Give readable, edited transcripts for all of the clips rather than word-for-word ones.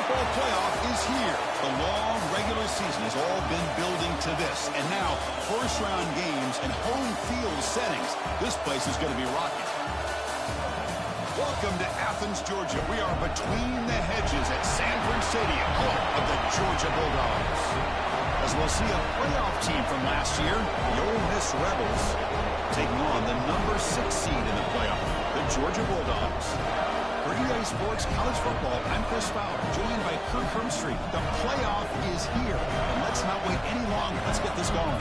football playoff is here. The long regular season has all been building to this. And now, first-round games and home field settings. This place is going to be rocking. Welcome to Athens, Georgia. We are between the hedges at Sanford Stadium, home of the Georgia Bulldogs. As we'll see a playoff team from last year, the Ole Miss Rebels, taking on the number 6 seed in the playoff, the Georgia Bulldogs. For EA Sports College Football, I'm Chris Fowler, joined by Kirk Hermstreet. The playoff is here, and let's not wait any longer. Let's get this going.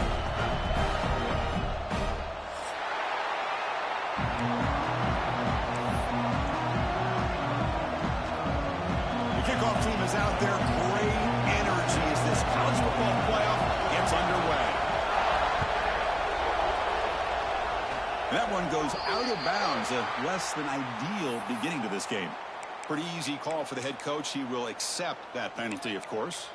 Kickoff team is out there. Great energy as this college football playoff gets underway. That one goes out of bounds. A less than ideal beginning to this game. Pretty easy call for the head coach. He will accept that penalty, of course.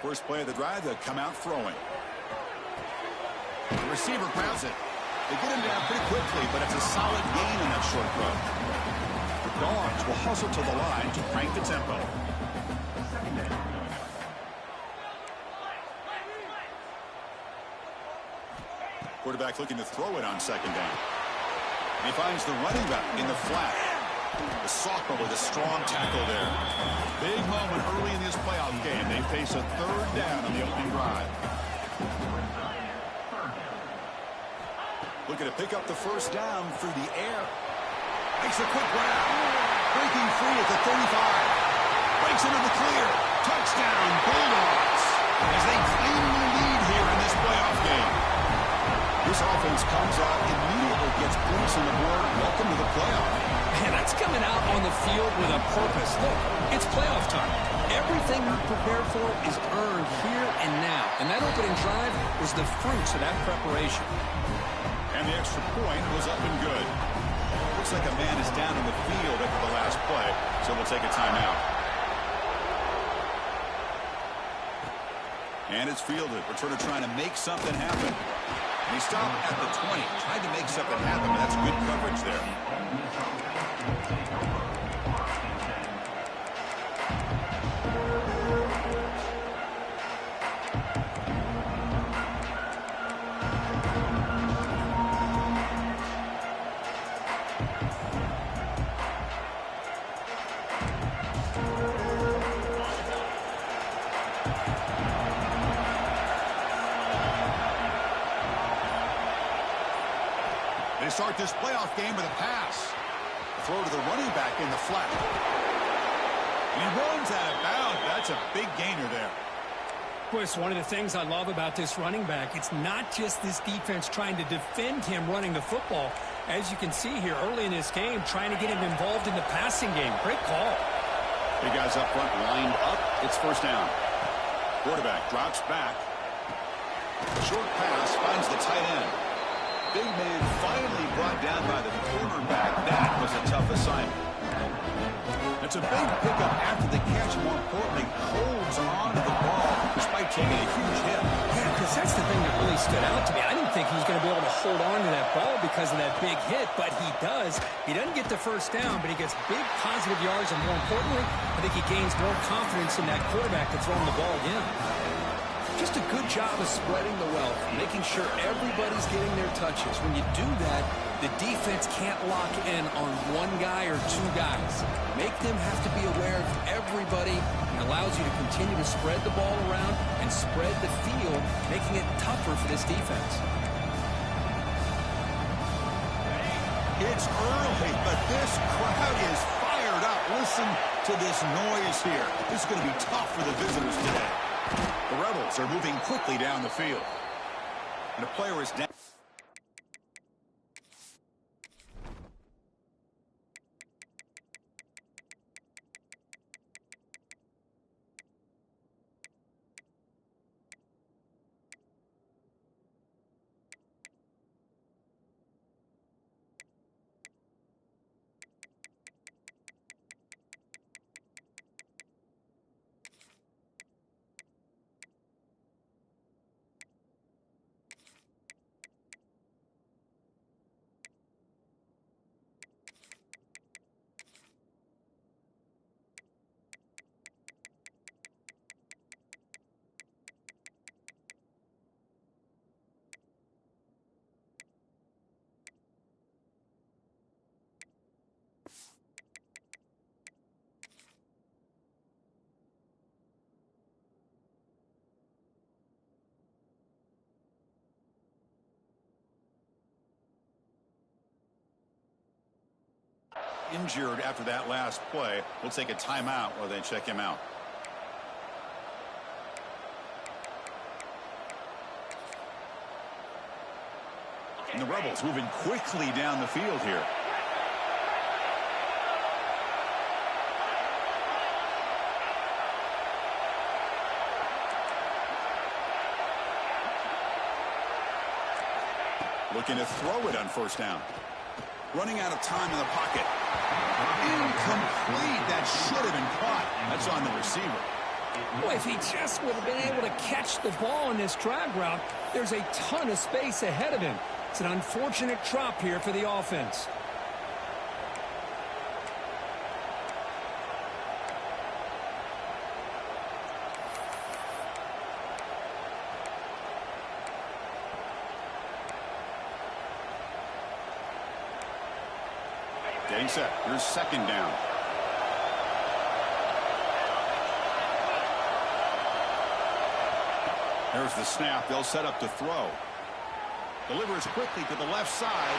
First play of the drive, they'll come out throwing. The receiver grabs it. They get him down pretty quickly, but it's a solid gain in that short throw. The Dogs will hustle to the line to crank the tempo. Quarterback looking to throw it on second down. And he finds the running back in the flat. The sophomore with a strong tackle there. Big moment early in this playoff game. They face a third down on the opening drive. Looking to pick up the first down through the air. Makes a quick grab. Breaking free at the 35. Breaks into the clear. Touchdown, Bulldogs. As they claim the lead here in this playoff game. This offense comes out immediately, gets points on the board. Welcome to the playoff. Man, that's coming out on the field with a purpose. Look, it's playoff time. Everything you prepared for is earned here and now. And that opening drive was the fruits of that preparation. And the extra point was up and good. Looks like a man is down in the field after the last play, so we'll take a timeout. And it's fielded. Returner trying to make something happen. And he stopped at the 20, trying to make something happen, but that's good coverage there. They start this playoff game with a pass. A throw to the running back in the flat. And he runs out of bounds. That's a big gainer there. Boy, it's one of the things I love about this running back. It's not just this defense trying to defend him running the football. As you can see here early in this game, trying to get him involved in the passing game. Great call. Big guys up front lined up. It's first down. Quarterback drops back. Short pass finds the tight end. Big man finally brought down by the cornerback. That was a tough assignment. It's a big pickup after the catch. More importantly, holds on to the ball despite taking a huge hit. Yeah, because that's the thing that really stood out to me. I didn't think he was going to be able to hold on to that ball because of that big hit, but he does. He doesn't get the first down, but he gets big positive yards, and more importantly, I think he gains more confidence in that quarterback to throw him the ball again. Just a good job of spreading the wealth, making sure everybody's getting their touches. When you do that, the defense can't lock in on one guy or two guys. Make them have to be aware of everybody, and allows you to continue to spread the ball around and spread the field, making it tougher for this defense. It's early, but this crowd is fired up. Listen to this noise here. This is going to be tough for the visitors today. The Rebels are moving quickly down the field. And a player is down. injured after that last play. We'll take a timeout while they check him out. And the Rebels moving quickly down the field here. Looking to throw it on first down. Running out of time in the pocket. Incomplete. That should have been caught. That's on the receiver. Boy, if he just would have been able to catch the ball in this drag route, there's a ton of space ahead of him. It's an unfortunate drop here for the offense. Getting set. Here's second down. There's the snap. They'll set up to throw. Delivers quickly to the left side.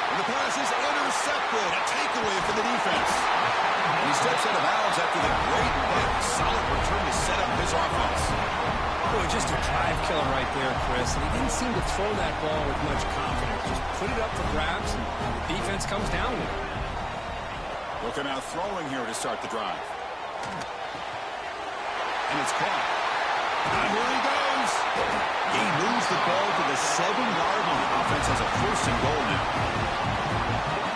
And the pass is intercepted. A takeaway for the defense. And he steps out of bounds after the great hit. Solid return to set up his offense. Boy, just a drive killer right there, Chris. And he didn't seem to throw that ball with much confidence. Just put it up for grabs, and the defense comes down with it. Looking out throwing here to start the drive. And it's caught. And here he goes. He moves the ball to the 7-yard line. Offense has a first and goal now.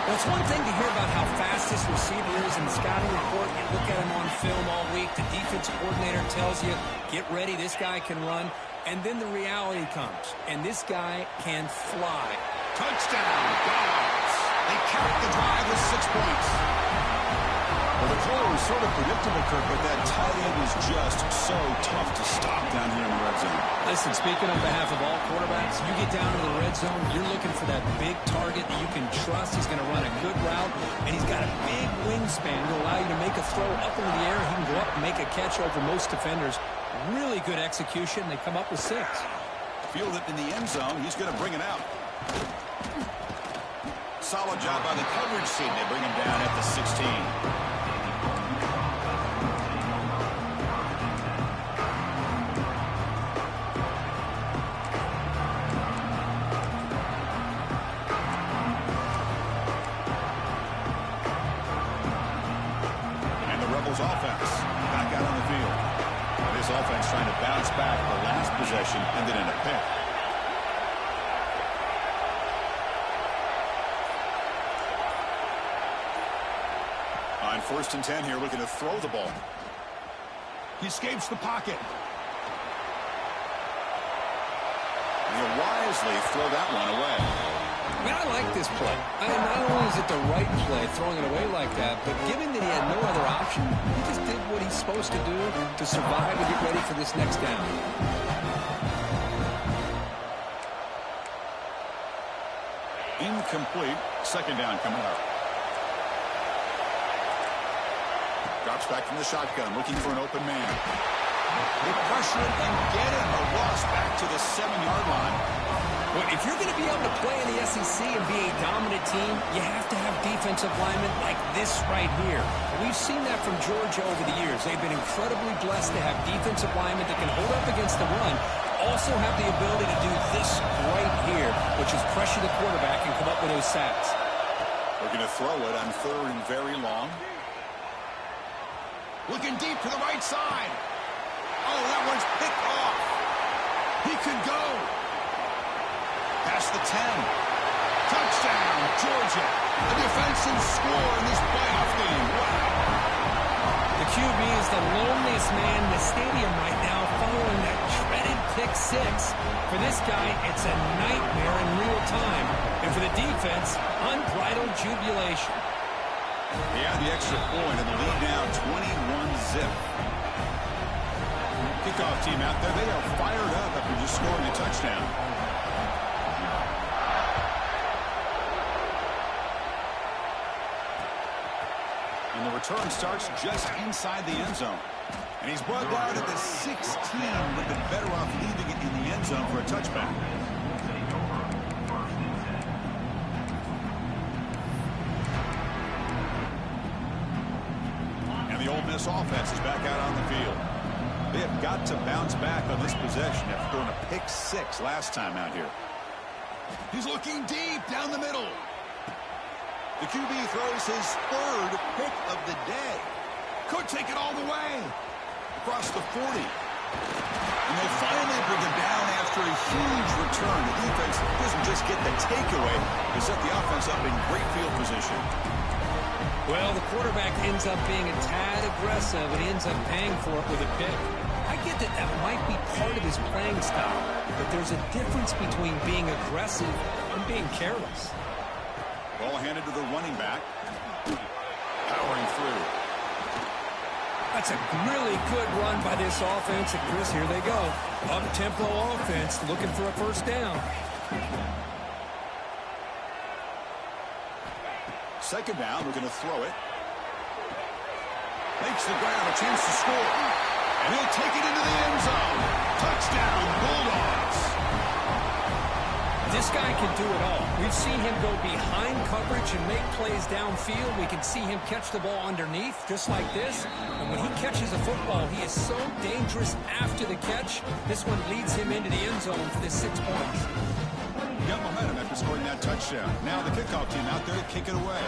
Well, it's one thing to hear about how fast this receiver is in the scouting report. You look at him on film all week. The defensive coordinator tells you, get ready, this guy can run. And then the reality comes. And this guy can fly. Touchdown, Dogs. They cap the drive with 6 points. Well, the call was sort of predictable, Kirk, but that tight end is just so tough to stop down here in the red zone. Listen, speaking on behalf of all quarterbacks, you get down to the red zone, you're looking for that big target that you can trust. He's going to run a good route, and he's got a big wingspan to allow you to make a throw up into the air. He can go up and make a catch over most defenders. Really good execution. They come up with 6. Field it in the end zone. He's going to bring it out. Solid job by the coverage team. They bring him down at the 16. Offense back out on the field. This offense trying to bounce back. The last possession ended in a pick. On 1st and 10 here, looking to throw the ball. He escapes the pocket. He'll wisely throw that one away. I mean, I like this play. Not only is it the right play, throwing it away like that, but given that he had no other option, he just did what he's supposed to do to survive and get ready for this next down. Incomplete. Second down coming up. Drops back from the shotgun, looking for an open man. They pressure it and get it. A loss back to the 7-yard line. Well, if you're going to be able to play in the SEC and be a dominant team, you have to have defensive linemen like this right here. We've seen that from Georgia over the years. They've been incredibly blessed to have defensive linemen that can hold up against the run, also have the ability to do this right here, which is pressure the quarterback and come up with those sacks. Looking to throw it on 3rd and very long. Looking deep to the right side. Oh, that one's picked off. He could go. Past the 10. Touchdown, Georgia. A defensive score in this playoff game. Wow. The QB is the loneliest man in the stadium right now following that dreaded pick 6. For this guy, it's a nightmare in real time. And for the defense, unbridled jubilation. They have the extra point and the lead now 21-zip. Kickoff team out there. They are fired up after just scoring a touchdown. And the return starts just inside the end zone. And he's brought down at the 16. Would have been better off leaving it in the end zone for a touchback. this offense is back out on the field. They have got to bounce back on this possession after throwing a pick 6 last time out here. He's looking deep down the middle. The QB throws his 3rd pick of the day. Could take it all the way. Across the 40. And they'll finally bring him down after a huge return. The defense doesn't just get the takeaway. They set the offense up in great field position. Well, the quarterback ends up being a tad aggressive, and he ends up paying for it with a pick. I get that that might be part of his playing style, but there's a difference between being aggressive and being careless. Ball handed to the running back. Powering through. That's a really good run by this offense. And Chris, here they go. Up-tempo offense looking for a first down. Second down, we're going to throw it. Makes the grab, a chance to score. And he'll take it into the end zone. Touchdown, Bulldogs. This guy can do it all. We've seen him go behind coverage and make plays downfield. We can see him catch the ball underneath, just like this. And when he catches a football, he is so dangerous after the catch. This one leads him into the end zone for the 6 points. He got momentum after scoring that touchdown. Now the kickoff team out there to kick it away.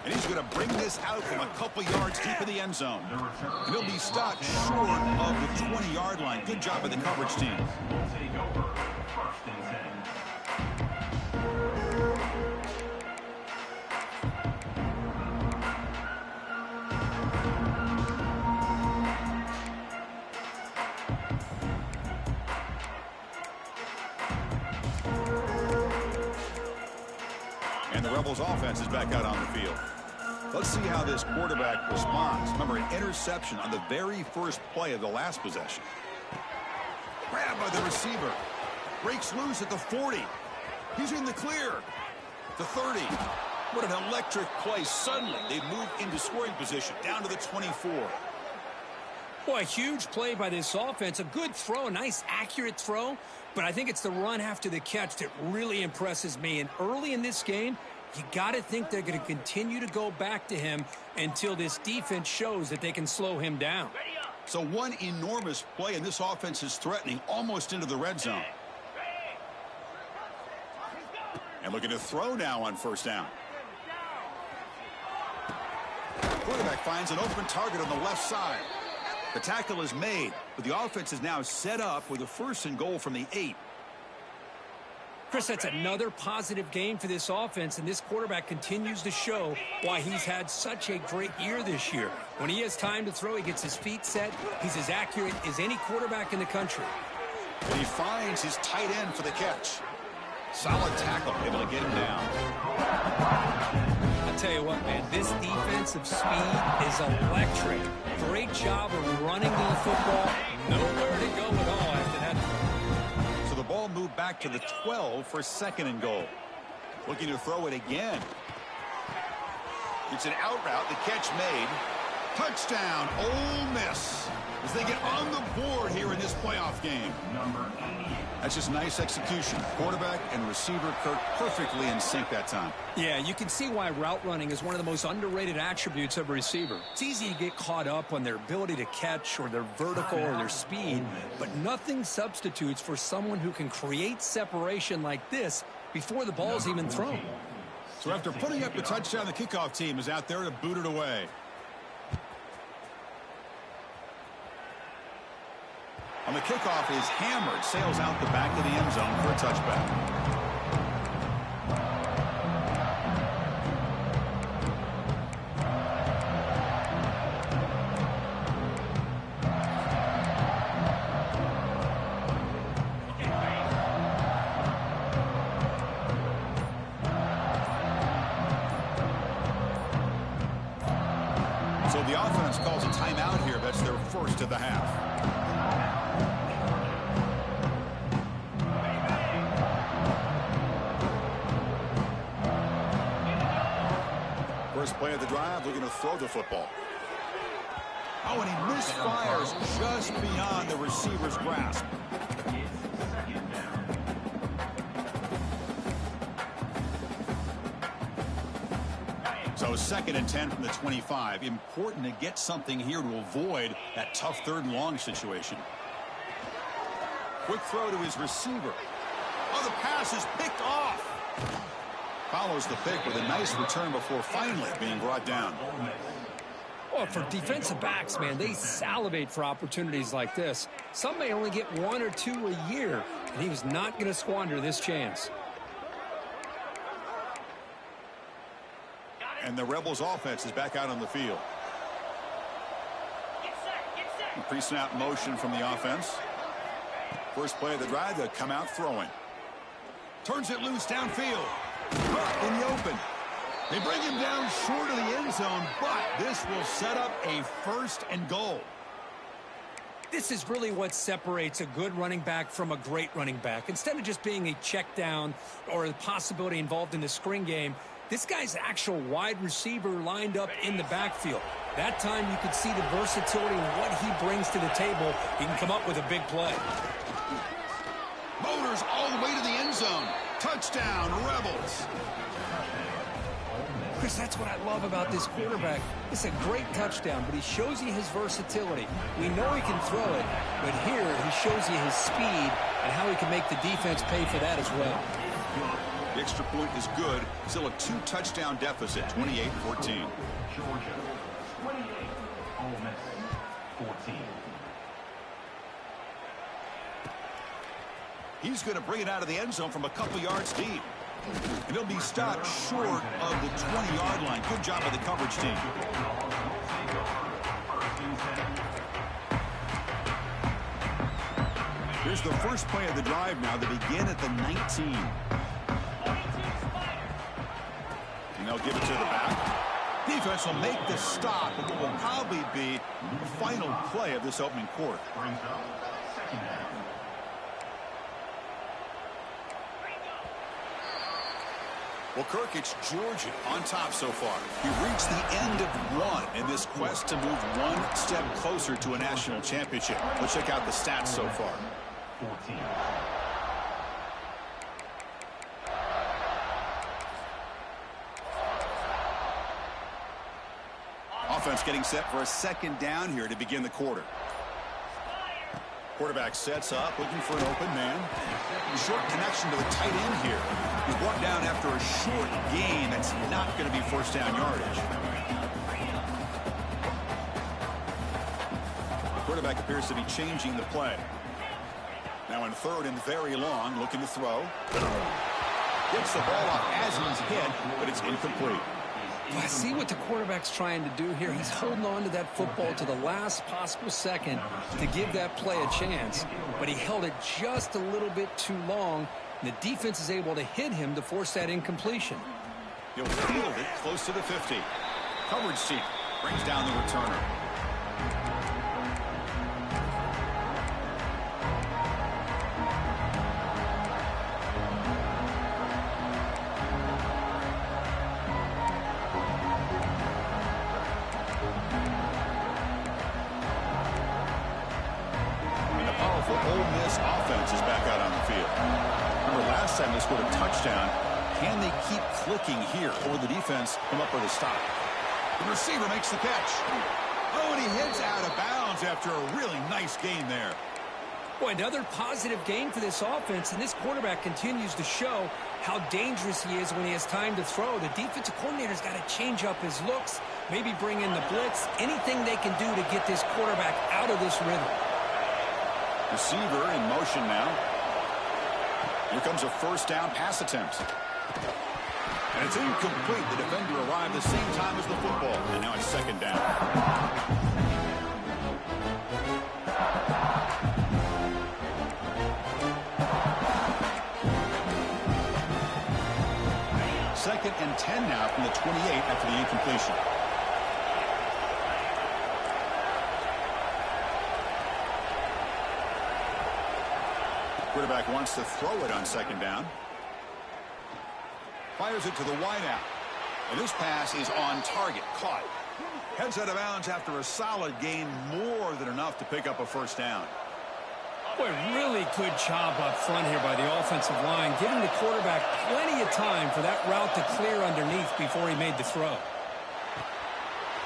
And he's going to bring this out from a couple yards deep in the end zone. And he'll be stopped short of the 20-yard line. Good job by the coverage team. And the Rebels offense is back out on the field. Let's see how this quarterback responds. Remember, an interception on the very first play of the last possession. Grabbed by the receiver. Breaks loose at the 40. He's in the clear. The 30. What an electric play. Suddenly, they've moved into scoring position. Down to the 24. Boy, a huge play by this offense. A good throw, a nice accurate throw. But I think it's the run after the catch that really impresses me. And early in this game, you got to think they're going to continue to go back to him until this defense shows that they can slow him down. So one enormous play, and this offense is threatening almost into the red zone. And looking to throw now on first down. Quarterback finds an open target on the left side. The tackle is made, but the offense is now set up with a 1st and goal from the 8. Chris, that's another positive game for this offense, and this quarterback continues to show why he's had such a great year this year. When he has time to throw, he gets his feet set. He's as accurate as any quarterback in the country. And he finds his tight end for the catch. Solid tackle, able to get him down. I'll tell you what, man, this defensive speed is electric. Great job of running the football. Nowhere to go at all after that. So the ball moved back to the 12 for 2nd and goal. Looking to throw it again. It's an out route. The catch made. Touchdown, Ole Miss, as they get on the board here in this playoff game. That's just nice execution. Quarterback and receiver Kirk perfectly in sync that time. Yeah, you can see why route running is one of the most underrated attributes of a receiver. It's easy to get caught up on their ability to catch or their vertical or their speed, but nothing substitutes for someone who can create separation like this before the ball's even thrown. So after putting up the touchdown, the kickoff team is out there to boot it away. On the kickoff is hammered, sails out the back of the end zone for a touchback. So the offense calls a timeout here. That's their first of the half. First play of the drive, looking to throw the football. Oh, and he misfires just beyond the receiver's grasp. So 2nd and 10 from the 25. Important to get something here to avoid that tough 3rd and long situation. Quick throw to his receiver. Oh, the pass is picked off. Follows the pick with a nice return before finally being brought down. Well, for defensive backs, man, they salivate for opportunities like this. Some may only get 1 or 2 a year, and he was not going to squander this chance. And the Rebels offense is back out on the field. Pre-snap motion from the offense. First play of the drive, they'll come out throwing. Turns it loose downfield. In the open. They bring him down short of the end zone, but this will set up a 1st and goal. This is really what separates a good running back from a great running back. Instead of just being a check down or the possibility involved in the screen game, this guy's actual wide receiver lined up in the backfield. That time you could see the versatility and what he brings to the table. He can come up with a big play. Motors all the way to the end zone. Touchdown, Rebels. Chris, that's what I love about this quarterback. It's a great touchdown, but he shows you his versatility. We know he can throw it, but here he shows you his speed and how he can make the defense pay for that as well. The extra point is good. Still a 2-touchdown deficit, 28-14. He's going to bring it out of the end zone from a couple yards deep. And he'll be stopped short of the 20-yard line. Good job by the coverage team. Here's the first play of the drive now. They begin at the 19. And they'll give it to the back. Defense will make the stop, and it will probably be the final play of this opening quarter. Well, Kirk, it's Georgia on top so far. We've reached the end of one in this quest to move one step closer to a national championship. Let's check out the stats so far. 14. Offense getting set for a 2nd down here to begin the quarter. Quarterback sets up, looking for an open man. Short connection to the tight end here. He's brought down after a short gain. That's not going to be 1st down yardage. The quarterback appears to be changing the play. Now in 3rd and very long, looking to throw. Gets the ball off as he's hit, but it's incomplete. I see what the quarterback's trying to do here. He's holding on to that football to the last possible second to give that play a chance, but he held it just a little bit too long, and the defense is able to hit him to force that incompletion. He'll field it close to the 50. Coverage team brings down the returner. Time they scored a touchdown. Can they keep clicking here, or the defense come up with a stop? The receiver makes the catch. Oh, and he heads out of bounds after a really nice gain there. Boy, another positive gain for this offense, and this quarterback continues to show how dangerous he is when he has time to throw. The defensive coordinator's got to change up his looks, maybe bring in the blitz, anything they can do to get this quarterback out of this rhythm. Receiver in motion now. Here comes a 1st down pass attempt. And it's incomplete. The defender arrived the same time as the football. And now it's 2nd down. Second and 10 now from the 28 after the incompletion. Quarterback wants to throw it on 2nd down. Fires it to the wideout. And this pass is on target. Caught. Heads out of bounds after a solid gain, more than enough to pick up a 1st down. Boy, really good job up front here by the offensive line, giving the quarterback plenty of time for that route to clear underneath before he made the throw.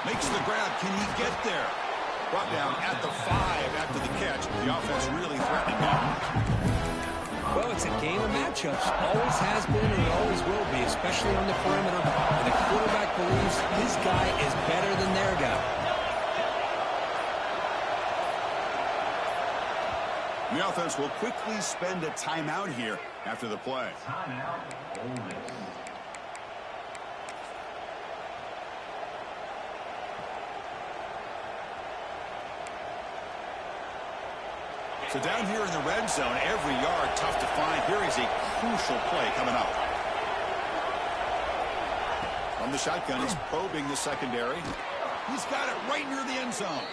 Makes the grab. Can he get there? Brought down at the 5 after the catch. The offense really threatening now. Well, it's a game of matchups. Always has been and always will be, especially on the perimeter. And the quarterback believes his guy is better than their guy. The offense will quickly spend a timeout here after the play. So down here in the red zone, every yard tough to find. Here is a crucial play coming up. From the shotgun, he's probing the secondary. He's got it right near the end zone.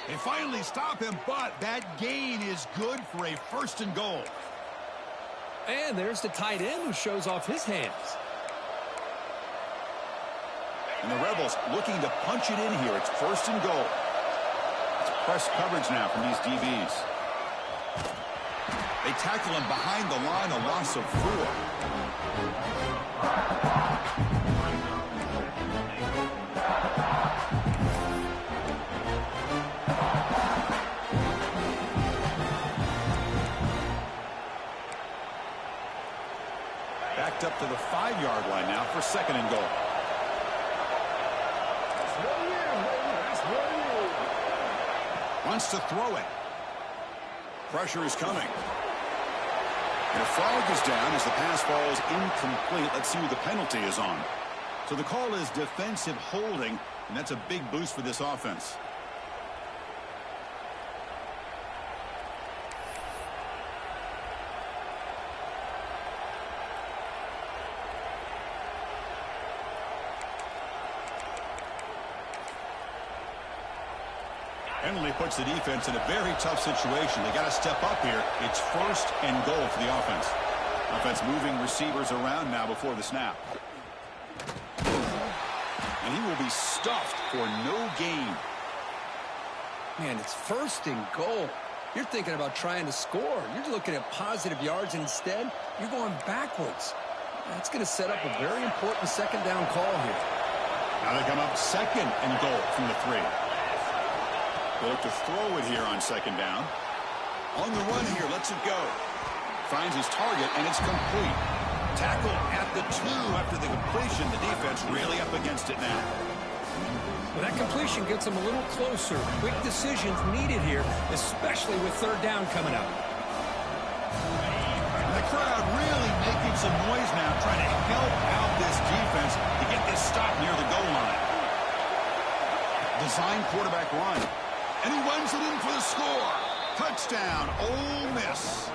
They finally stop him, but that gain is good for a 1st and goal. And there's the tight end who shows off his hands. And the Rebels looking to punch it in here. It's 1st and goal. It's press coverage now from these DBs. They tackle him behind the line, a loss of 4. Backed up to the 5-yard line now for 2nd and goal. Wants to throw it. Pressure is coming. And a flag is down as the pass falls incomplete. Let's see who the penalty is on. So the call is defensive holding, and that's a big boost for this offense. Penalty puts the defense in a very tough situation. They got to step up here. It's 1st and goal for the offense. Offense moving receivers around now before the snap. And he will be stuffed for no gain. Man, it's 1st and goal. You're thinking about trying to score. You're looking at positive yards, and instead, you're going backwards. That's going to set up a very important 2nd down call here. Now they come up 2nd and goal from the 3. They look to throw it here on 2nd down. On the run here, lets it go. Finds his target, and it's complete. Tackle at the 2 after the completion. The defense really up against it now. Well, that completion gets them a little closer. Quick decisions needed here, especially with 3rd down coming up. The crowd really making some noise now, trying to help out this defense to get this stop near the goal line. Design quarterback run. And he runs it in for the score. Touchdown, Ole Miss.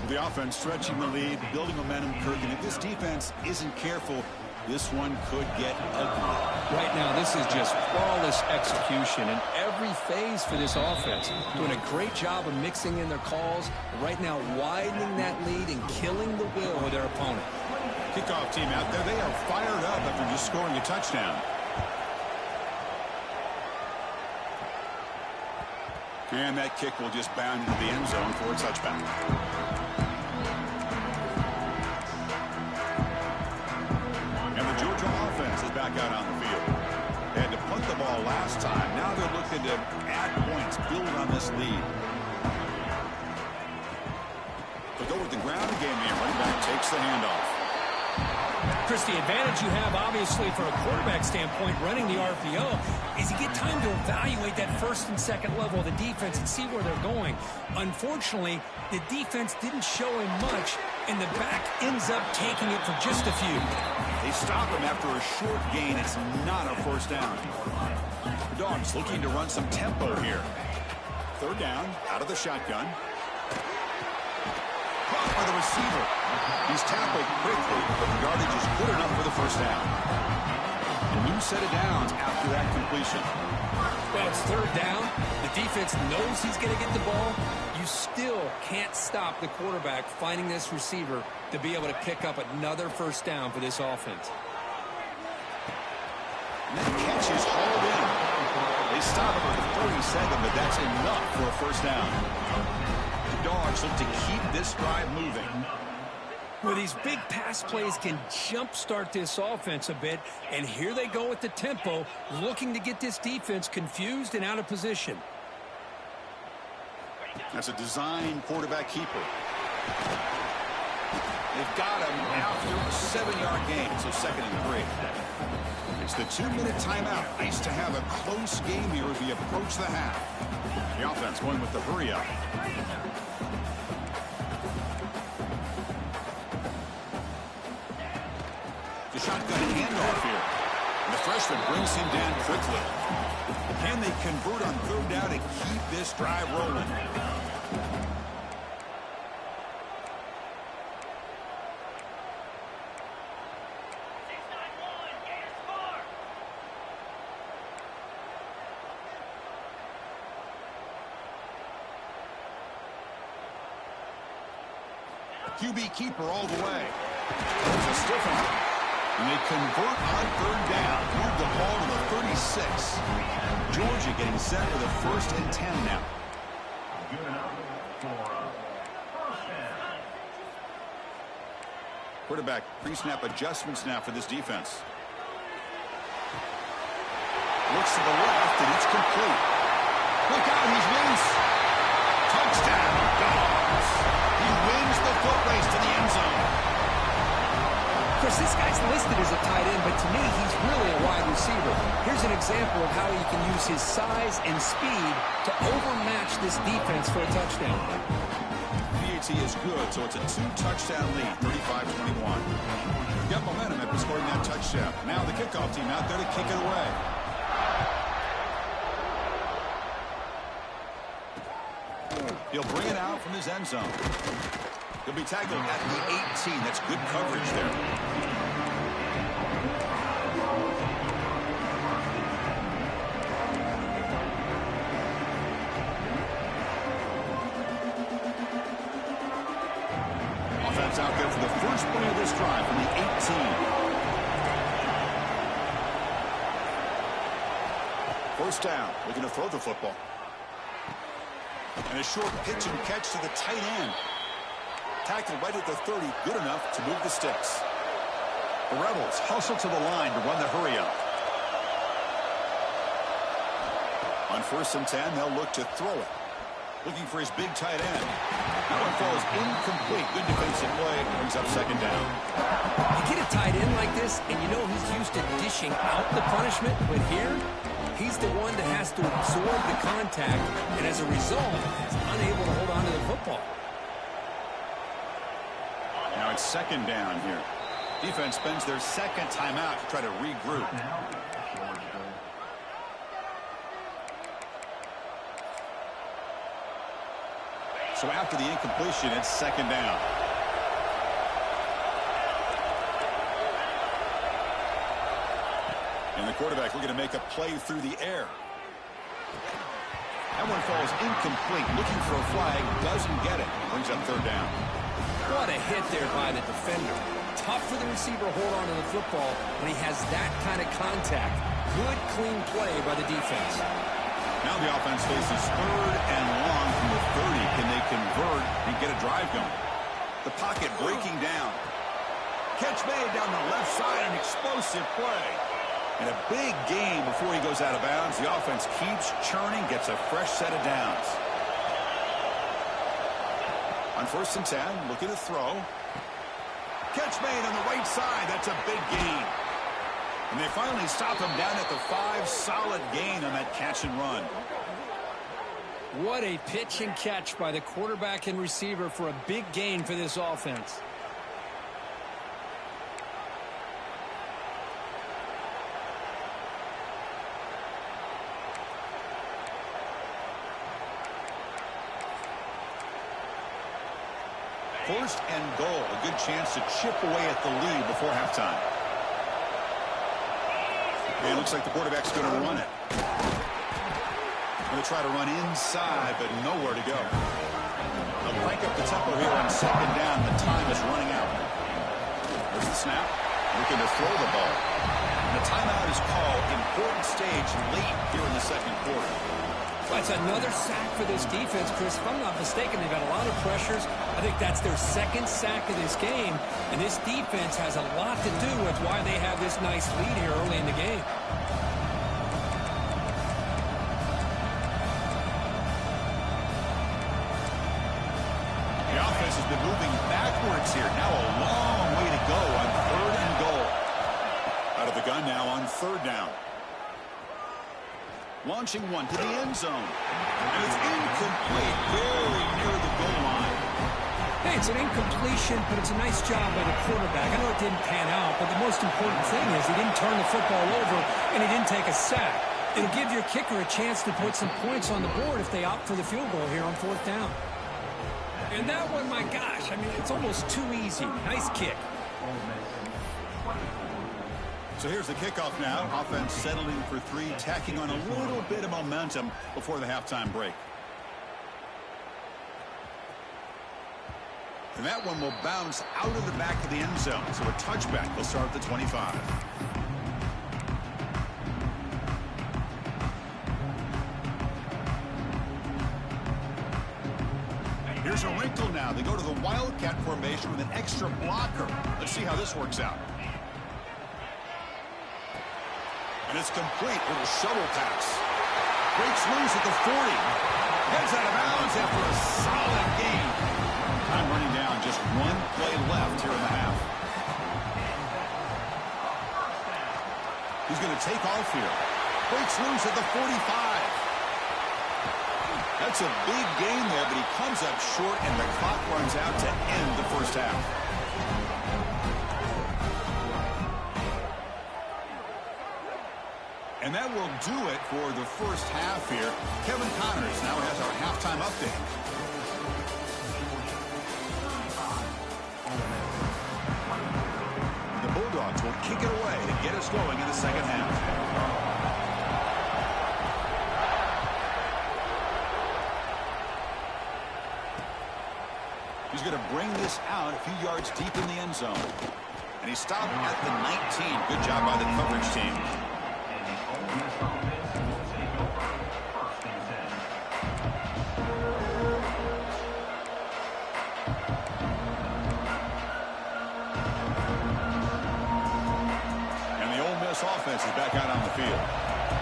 The offense stretching the lead, building momentum, Kirk. And if this defense isn't careful, this one could get ugly. Right now, this is just flawless execution in every phase for this offense. Doing a great job of mixing in their calls. Right now, widening that lead and killing the will of their opponent. Kickoff team out there. They are fired up after just scoring a touchdown. And that kick will just bound into the end zone for a touchback. And the Georgia offense is back out on the field. They had to punt the ball last time. Now they're looking to add points, build on this lead. They'll go with the ground game here. Running back takes the handoff. Chris, the advantage you have, obviously, from a quarterback standpoint, running the RPO, is you get time to evaluate that 1st and 2nd level of the defense and see where they're going. Unfortunately, the defense didn't show him much, and the back ends up taking it for just a few. They stop him after a short gain. It's not a 1st down. The Dogs looking to run some tempo here. 3rd down, out of the shotgun. Caught by the receiver. He's tackled quickly, but the yardage is good enough for the 1st down. A new set of downs after that completion. Well, it's 3rd down. The defense knows he's going to get the ball. You still can't stop the quarterback finding this receiver to be able to pick up another 1st down for this offense. And that catch is hauled in. They stop for the 32nd, but that's enough for a 1st down. The Dogs look to keep this drive moving. Well, these big pass plays can jumpstart this offense a bit, and here they go with the tempo, looking to get this defense confused and out of position. That's a design quarterback keeper. They've got him after a 7-yard gain, so 2nd and 3. It's the 2-minute timeout. Nice to have a close game here as we approach the half. The offense going with the hurry up. The shotgun handoff here. And the freshman brings him down quickly. Can they convert on 3rd down and keep this drive rolling? QB keeper all the way. It's a stiff one. And they convert on 3rd down. Move the ball to the 36. Georgia getting set for the 1st and 10 now. Quarterback pre-snap adjustments now for this defense. Looks to the left, and it's complete. Look out, he's loose. Touchdown, Dogs. He wins the foot race to the end zone. Of course, this guy's listed as a tight end, but to me, he's really a wide receiver. Here's an example of how he can use his size and speed to overmatch this defense for a touchdown. PAT is good, so it's a 2-touchdown lead, 35-21. Got momentum after scoring that touchdown. Now the kickoff team out there to kick it away. He'll bring it out from his end zone. He'll be tackled at the 18. That's good coverage there. Offense out there for the first play of this drive from the 18. First down, looking to throw the football. And a short pitch and catch to the tight end. Tackled right at the 30, good enough to move the sticks. The Rebels hustle to the line to run the hurry up. On 1st and 10, they'll look to throw it. Looking for his big tight end. That one falls incomplete. Good defensive play. Brings up 2nd down. You get a tight end like this, and you know he's used to dishing out the punishment, but here, he's the one that has to absorb the contact, and as a result, is unable to hold on to the football. Now it's 2nd down here. Defense spends their 2nd timeout to try to regroup. So after the incompletion, it's 2nd down. And the quarterback looking to make a play through the air. That one falls incomplete. Looking for a flag. Doesn't get it. Brings up 3rd down. What a hit there by the defender. Tough for the receiver to hold on to the football when he has that kind of contact. Good, clean play by the defense. Now the offense faces 3rd and long from the 30. Can they convert and get a drive going? The pocket breaking down. Catch made down the left side. An explosive play. And a big gain before he goes out of bounds. The offense keeps churning, gets a fresh set of downs. On 1st and 10, looking to throw. Catch made on the right side. That's a big gain. And they finally stop him down at the 5. Solid gain on that catch and run. What a pitch and catch by the quarterback and receiver for a big gain for this offense. First and goal. A good chance to chip away at the lead before halftime. And it looks like the quarterback's going to run it. Going to try to run inside, but nowhere to go. They'll crank up the tempo here on 2nd down. The time is running out. There's the snap. Looking to throw the ball. And the timeout is called. Important stage late here in the 2nd quarter. Well, it's another sack for this defense, Chris. If I'm not mistaken, they've had a lot of pressures. I think that's their second sack of this game, and this defense has a lot to do with why they have this nice lead here early in the game. The offense has been moving backwards here. Now a long way to go on 3rd and goal. Out of the gun now on 3rd down. Launching one to the end zone. And it's incomplete, very near the goal line. Hey, it's an incompletion, but it's a nice job by the quarterback. I know it didn't pan out, but the most important thing is he didn't turn the football over and he didn't take a sack. It'll give your kicker a chance to put some points on the board if they opt for the field goal here on 4th down. And that one, my gosh, I mean, it's almost too easy. Nice kick. So here's the kickoff now. Offense settling for 3, tacking on a little bit of momentum before the halftime break. And that one will bounce out of the back of the end zone. So a touchback will start at the 25. Here's a wrinkle now. They go to the Wildcat formation with an extra blocker. Let's see how this works out. And it's complete with a shovel pass. Breaks loose at the 40. Heads out of bounds after a solid gain. Time running down. Just 1 play left here in the half. He's going to take off here. Breaks loose at the 45. That's a big gain there, but he comes up short, and the clock runs out to end the first half. And that will do it for the first half here. Kevin Connors now has our halftime update. The Bulldogs will kick it away to get us going in the second half. He's going to bring this out a few yards deep in the end zone. And he stopped at the 19. Good job by the coverage team. And the Ole Miss offense is back out on the field.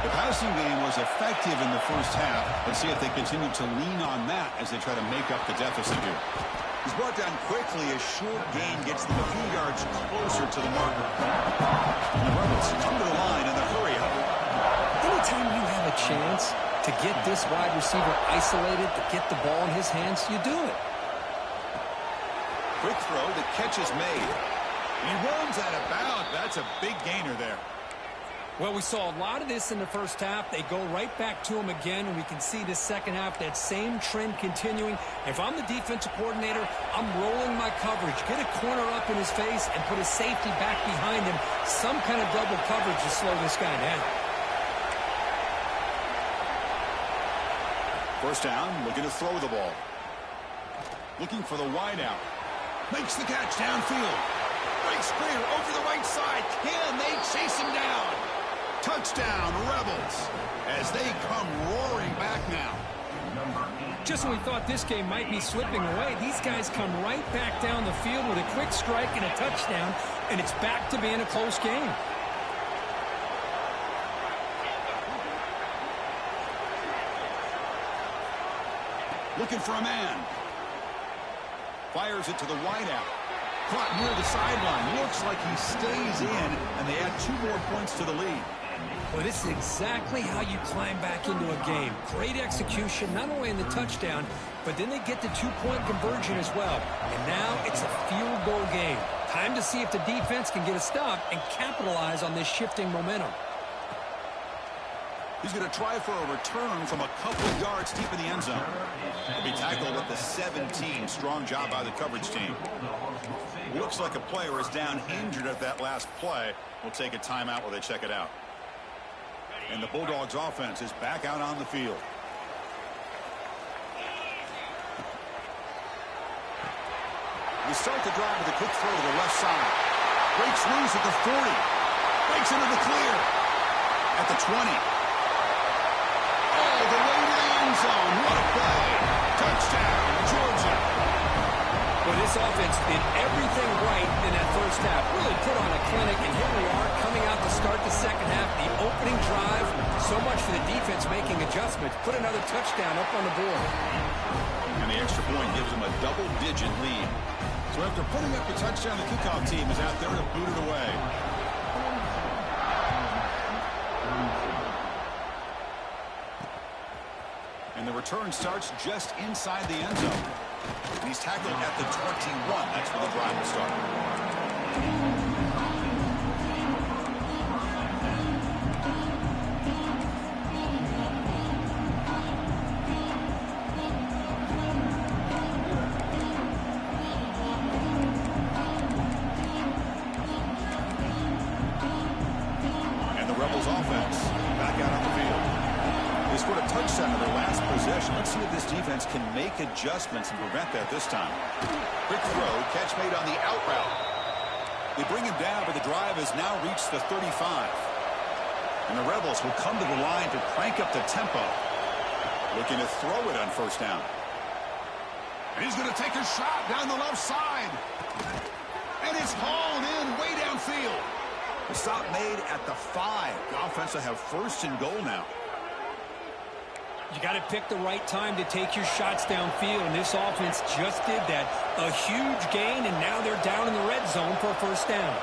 The passing game was effective in the first half. Let's see if they continue to lean on that as they try to make up the deficit here. He's brought down quickly. A short gain gets them a few yards closer to the marker. And the Rebels come to the line in the hurry up. Anytime you have a chance to get this wide receiver isolated, to get the ball in his hands, you do it. Quick throw. The catch is made. And he runs out of bounds. That's a big gainer there. Well, we saw a lot of this in the first half. They go right back to him again, and we can see this second half, that same trend continuing. If I'm the defensive coordinator, I'm rolling my coverage. Get a corner up in his face and put a safety back behind him. Some kind of double coverage to slow this guy down. First down, looking to throw the ball. Looking for the wideout. Makes the catch downfield. Breaks clear over the right side. Can they chase him down? Touchdown, Rebels, as they come roaring back now. Just when we thought this game might be slipping away, these guys come right back down the field with a quick strike and a touchdown, and it's back to being a close game. Looking for a man. Fires it to the wideout. Caught near the sideline. Looks like he stays in, and they add 2 more points to the lead. Well, this is exactly how you climb back into a game. Great execution, not only in the touchdown, but then they get the 2-point conversion as well. And now it's a field goal game. Time to see if the defense can get a stop and capitalize on this shifting momentum. He's going to try for a return from a couple yards deep in the end zone. He'll be tackled at the 17. Strong job by the coverage team. Looks like a player is down injured at that last play. We'll take a timeout while they check it out. And the Bulldogs offense is back out on the field. We start the drive with a quick throw to the left side. Breaks loose at the 40. Breaks into the clear at the 20. All the way to the end end zone. What a play. Touchdown, Georgia. Well, this offense did everything right in that first half. Really put on a clinic, and here we are coming out to start the second half. The opening drive, so much for the defense making adjustments. Put another touchdown up on the board. And the extra point gives them a double-digit lead. So after putting up the touchdown, the kickoff team is out there to boot it away. And the return starts just inside the end zone. He's tackled at the 21. That's where the drive will start. And the Rebels offense back out on the field. They scored a touchdown in their last possession. Let's see if this defense can make adjustments and prevent that this time. Quick throw, catch made on the out route. They bring him down, but the drive has now reached the 35. And the Rebels will come to the line to crank up the tempo. Looking to throw it on first down. And he's going to take a shot down the left side. And it's hauled in way downfield. The stop made at the 5. The offense will have first and goal now. You got to pick the right time to take your shots downfield, and this offense just did that. A huge gain, and now they're down in the red zone for a first down.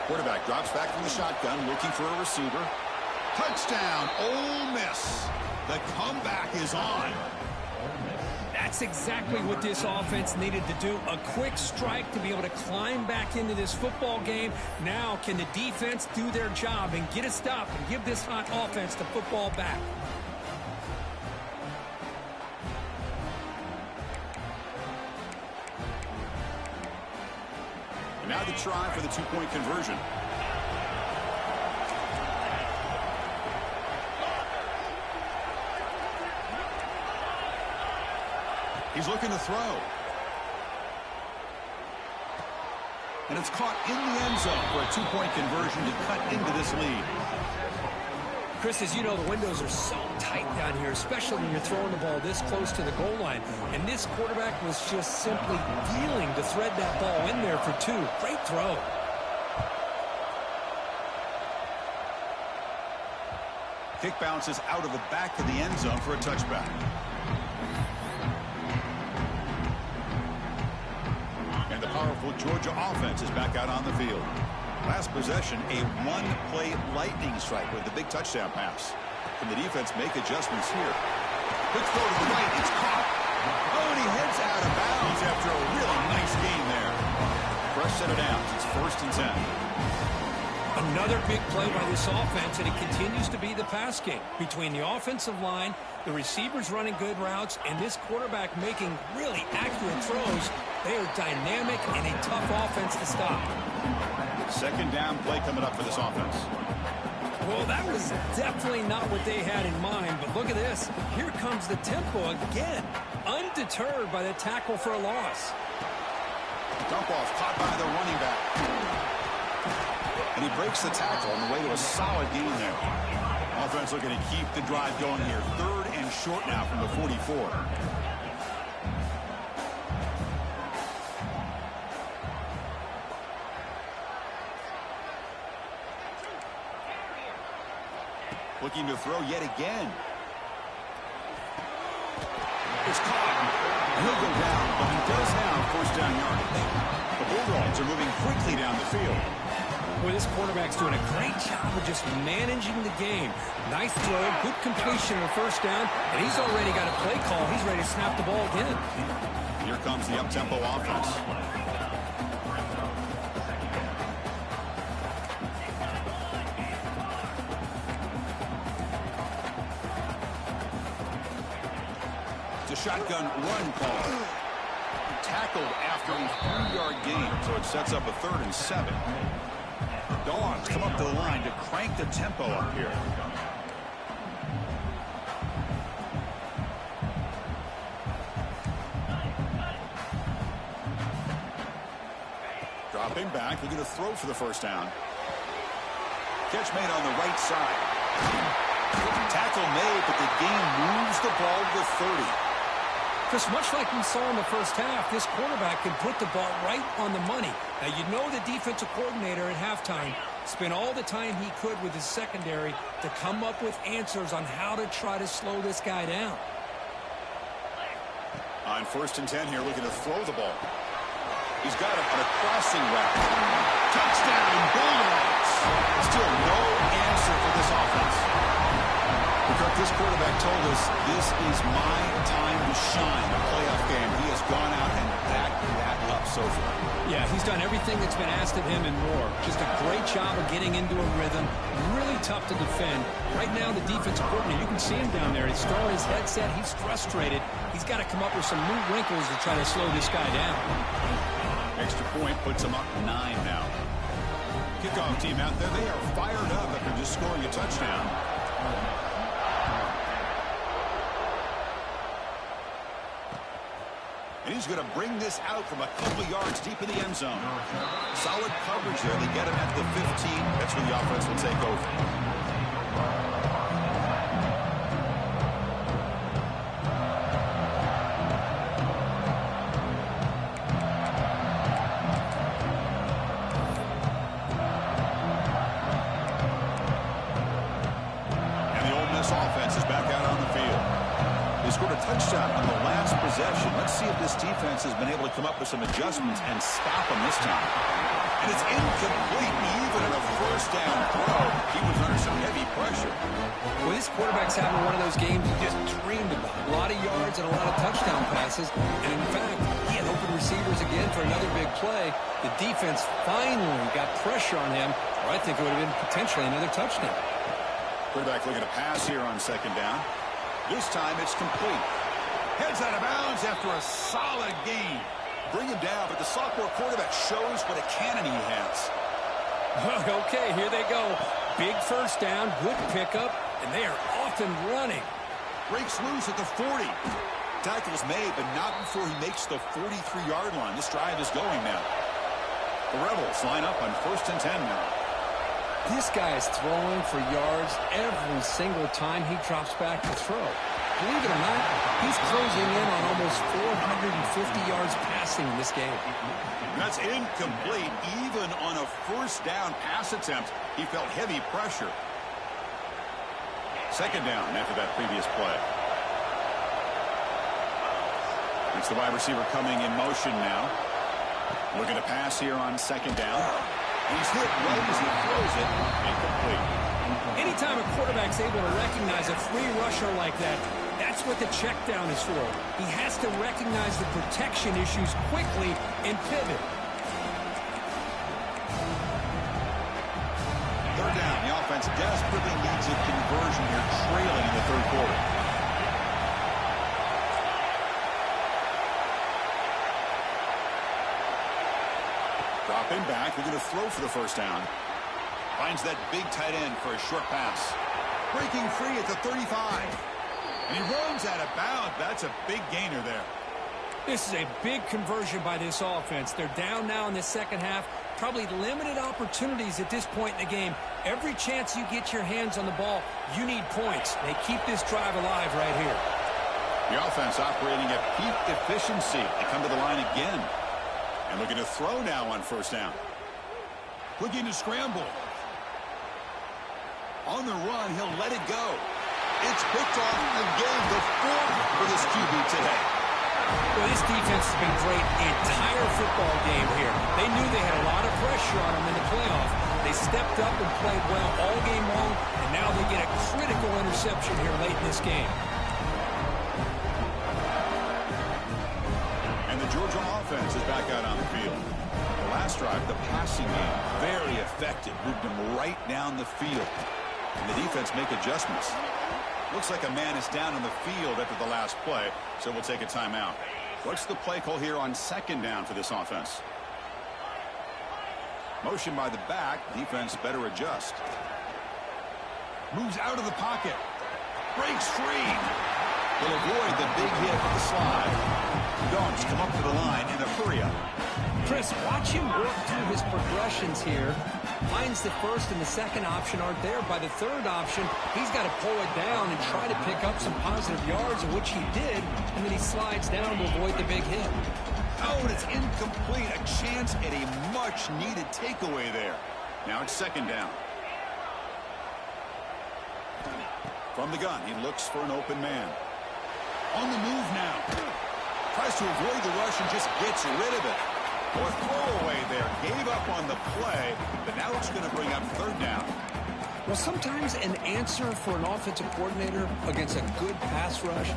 Quarterback drops back from the shotgun, looking for a receiver. Touchdown, Ole Miss. The comeback is on. That's exactly what this offense needed to do. A quick strike to be able to climb back into this football game. Now can the defense do their job and get a stop and give this hot offense the football back? And now the try for the two-point conversion. He's looking to throw. And it's caught in the end zone for a two-point conversion to cut into this lead. Chris, as you know, the windows are so tight down here, especially when you're throwing the ball this close to the goal line. And this quarterback was just simply dealing to thread that ball in there for 2. Great throw. Kick bounces out of the back of the end zone for a touchback. And the powerful Georgia offense is back out on the field. Last possession, a one-play lightning strike with the big touchdown pass. Can the defense make adjustments here? Quick throw to the right, it's caught. Oh, and he heads out of bounds after a really nice game there. Fresh set of downs, it's 1st and 10. Another big play by this offense, and it continues to be the pass game. Between the offensive line, the receivers running good routes, and this quarterback making really accurate throws, they are dynamic and a tough offense to stop. Second down play coming up for this offense. Well, that was definitely not what they had in mind, but look at this. Here comes the tempo again, undeterred by the tackle for a loss. Dump off caught by the running back. And he breaks the tackle on the way to a solid gain there. Offense looking to keep the drive going here. 3rd and short now from the 44. Looking to throw yet again. It's caught. He'll go down, but he does have first down yardage. The Bulldogs are moving quickly down the field. Well, this quarterback's doing a great job of just managing the game. Nice throw, good completion on first down, and he's already got a play call. He's ready to snap the ball again. Here comes the up-tempo offense. It's a shotgun run call. Tackled after a 3-yard gain, so it sets up a 3rd and 7. Dogs come up to the line to crank the tempo up here. Dropping back, looking to throw for the first down. Catch made on the right side. Tackle made, but the game moves the ball to the 30. Chris, much like we saw in the first half, this quarterback can put the ball right on the money. Now, you know the defensive coordinator at halftime spent all the time he could with his secondary to come up with answers on how to try to slow this guy down. On 1st and 10 here, looking to throw the ball. He's got him on a crossing route. Touchdown, Bulldogs. Still no answer for this offense. Kirk, this quarterback told us this is my time to shine. A playoff game. He has gone out and backed that up so far. Yeah, he's done everything that's been asked of him and more. Just a great job of getting into a rhythm. Really tough to defend. Right now, the defensive coordinator, you can see him down there. He's throwing his headset. He's frustrated. He's got to come up with some new wrinkles to try to slow this guy down. Extra point puts him up 9 now. Kickoff team out there. They are fired up after just scoring a touchdown. And he's going to bring this out from a couple yards deep in the end zone. Solid coverage there. They get him at the 15. That's where the offense will take over. And the Ole Miss offense is back out on the field. They scored a touchdown on the last possession. Let's see if this defense has been able to come up with some adjustments and stop them this time. And it's incomplete, even in a first down throw. He was under some heavy pressure. Well, this quarterback's having one of those games he just dreamed about. A lot of yards and a lot of touchdown passes. And in fact, he had open receivers again for another big play. The defense finally got pressure on him, or I think it would have been potentially another touchdown. Quarterback looking to pass here on 2nd down. This time it's complete. Heads out of bounds after a solid gain. Bring him down, but the sophomore quarterback shows what a cannon he has. Okay, here they go. Big first down, good pickup, and they are off and running. Breaks loose at the 40. Tackle's made, but not before he makes the 43-yard line. This drive is going now. The Rebels line up on 1st and 10 now. This guy is throwing for yards every single time he drops back to throw. Believe it or not, he's closing in on almost 450 yards passing in this game. That's incomplete. Even on a first down pass attempt, he felt heavy pressure. 2nd down after that previous play. It's the wide receiver coming in motion now. Looking to pass here on 2nd down. He's hit right as he throws it. Incomplete. Anytime a quarterback's able to recognize a free rusher like that, that's what the check down is for. He has to recognize the protection issues quickly and pivot. 3rd down. The offense desperately needs a conversion here, trailing in the 3rd quarter. Dropping back, they're going to throw for the first down. Finds that big tight end for a short pass. Breaking free at the 35. And he runs out of bounds. That's a big gainer there. This is a big conversion by this offense. They're down now in the second half. Probably limited opportunities at this point in the game. Every chance you get your hands on the ball, you need points. They keep this drive alive right here. The offense operating at peak efficiency. They come to the line again. And looking to throw now on first down. Looking to scramble. On the run, he'll let it go. It's picked off again, the 4th for this QB today. Well, this defense has been great the entire football game here. They knew they had a lot of pressure on them in the playoff. They stepped up and played well all game long, and now they get a critical interception here late in this game. And the Georgia offense is back out on the field. The last drive, the passing game, very effective. Moved them right down the field. And the defense make adjustments. Looks like a man is down on the field after the last play, so we'll take a timeout. What's the play call here on 2nd down for this offense? Motion by the back. Defense better adjust. Moves out of the pocket. Breaks free. Will avoid the big hit with the slide. Dogs come up to the line in a hurry up. Chris, watch him work through his progressions here. Finds the first and the second option aren't there. By the third option, he's got to pull it down and try to pick up some positive yards, which he did, and then he slides down to avoid the big hit. Oh, and it's incomplete. A chance at a much-needed takeaway there. Now it's second down. From the gun, he looks for an open man. On the move now. Tries to avoid the rush and just gets rid of it. Or throwaway there. Gave up on the play, but now it's going to bring up third down. Well, sometimes an answer for an offensive coordinator against a good pass rush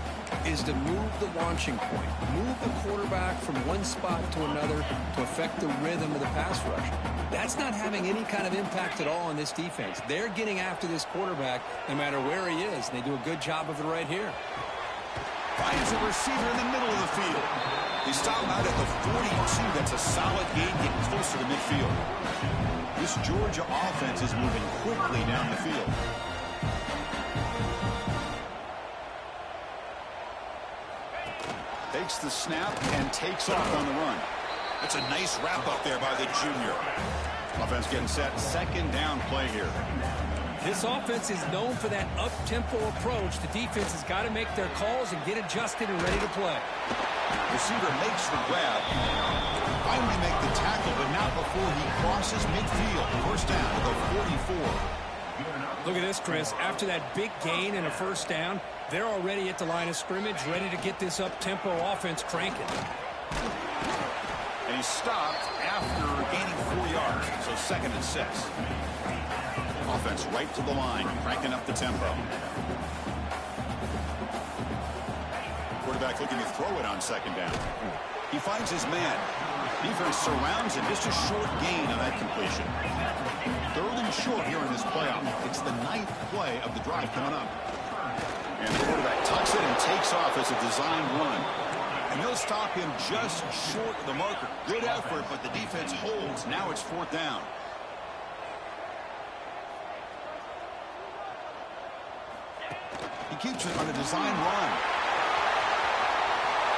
is to move the launching point. Move the quarterback from one spot to another to affect the rhythm of the pass rush. That's not having any kind of impact at all on this defense. They're getting after this quarterback no matter where he is, and they do a good job of it right here. Finds a receiver in the middle of the field. He stopped out at the 42. That's a solid gain, getting closer to midfield. This Georgia offense is moving quickly down the field. Takes the snap and takes off on the run. That's a nice wrap up there by the junior. Offense getting set. Second down play here. This offense is known for that up-tempo approach. The defense has got to make their calls and get adjusted and ready to play. Receiver makes the grab. Finally make the tackle, but not before he crosses midfield. First down to the 44. Look at this, Chris. After that big gain and a first down, they're already at the line of scrimmage, ready to get this up-tempo offense cranking. And he stopped after gaining 4 yards, so second and 6. Offense right to the line, cranking up the tempo. Quarterback looking to throw it on second down. He finds his man. Defense surrounds him. Just a short gain on that completion. Third and short here in this playoff. It's the 9th play of the drive coming up. And the quarterback tucks it and takes off as a designed run. And they'll stop him just short of the marker. Good effort, but the defense holds. Now it's fourth down. He keeps it on a design run.